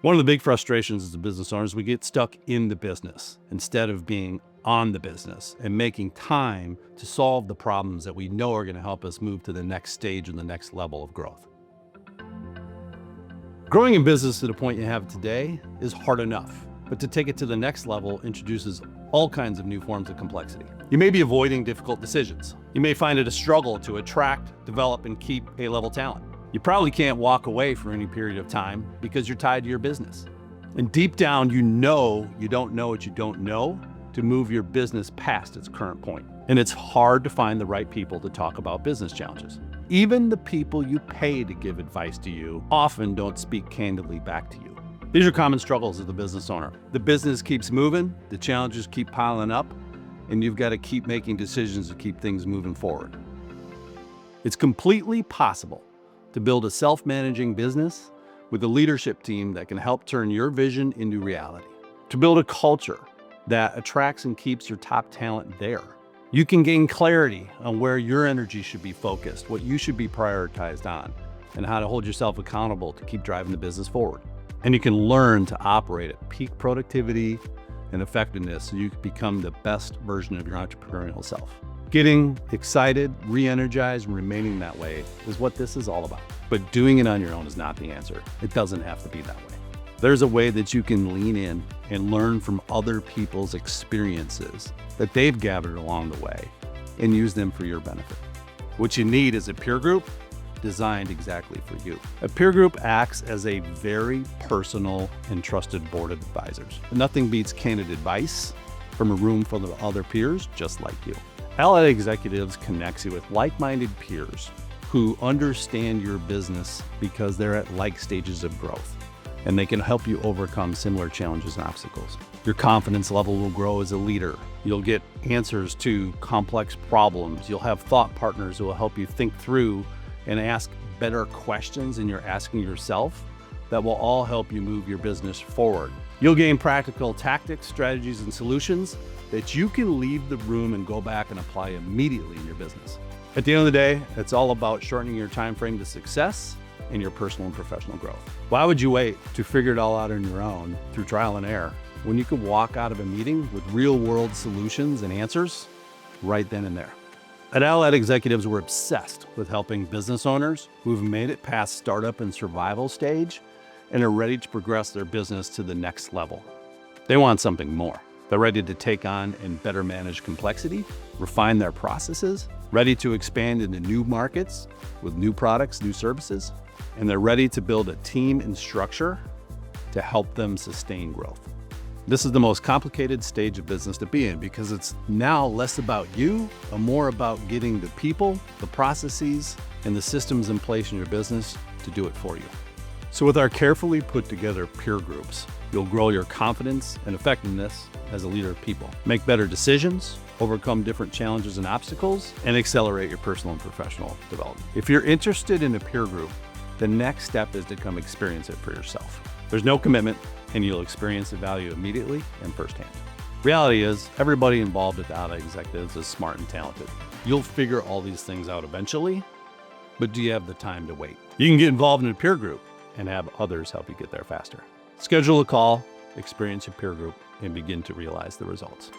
One of the big frustrations as a business owner is we get stuck in the business instead of being on the business and making time to solve the problems that we know are going to help us move to the next stage and the next level of growth. Growing in business to the point you have today is hard enough, but to take it to the next level introduces all kinds of new forms of complexity. You may be avoiding difficult decisions. You may find it a struggle to attract, develop, and keep A-level talent. You probably can't walk away for any period of time because you're tied to your business. And deep down, you know you don't know what you don't know to move your business past its current point. And it's hard to find the right people to talk about business challenges. Even the people you pay to give advice to you often don't speak candidly back to you. These are common struggles of the business owner. The business keeps moving, the challenges keep piling up, and you've got to keep making decisions to keep things moving forward. It's completely possible to build a self-managing business with a leadership team that can help turn your vision into reality. To build a culture that attracts and keeps your top talent there. You can gain clarity on where your energy should be focused, what you should be prioritized on, and how to hold yourself accountable to keep driving the business forward. And you can learn to operate at peak productivity and effectiveness so you can become the best version of your entrepreneurial self. Getting excited, re-energized, and remaining that way is what this is all about. But doing it on your own is not the answer. It doesn't have to be that way. There's a way that you can lean in and learn from other people's experiences that they've gathered along the way and use them for your benefit. What you need is a peer group designed exactly for you. A peer group acts as a very personal and trusted board of advisors. Nothing beats candid advice from a room full of other peers just like you. Allied Executives connects you with like-minded peers who understand your business because they're at like stages of growth, and they can help you overcome similar challenges and obstacles. Your confidence level will grow as a leader. You'll get answers to complex problems. You'll have thought partners who will help you think through and ask better questions than you're asking yourself that will all help you move your business forward. You'll gain practical tactics, strategies, and solutions that you can leave the room and go back and apply immediately in your business. At the end of the day, it's all about shortening your time frame to success in your personal and professional growth. Why would you wait to figure it all out on your own through trial and error when you could walk out of a meeting with real-world solutions and answers right then and there? At Allied Executives, we're obsessed with helping business owners who've made it past startup and survival stage and are ready to progress their business to the next level. They want something more. They're ready to take on and better manage complexity, refine their processes, ready to expand into new markets with new products, new services, and they're ready to build a team and structure to help them sustain growth. This is the most complicated stage of business to be in because it's now less about you and more about getting the people, the processes, and the systems in place in your business to do it for you. So with our carefully put together peer groups, you'll grow your confidence and effectiveness as a leader of people, make better decisions, overcome different challenges and obstacles, and accelerate your personal and professional development. If you're interested in a peer group, the next step is to come experience it for yourself. There's no commitment, and you'll experience the value immediately and firsthand. Reality is, everybody involved at the Allied Executives is smart and talented. You'll figure all these things out eventually, but do you have the time to wait? You can get involved in a peer group and have others help you get there faster. Schedule a call, experience your peer group, and begin to realize the results.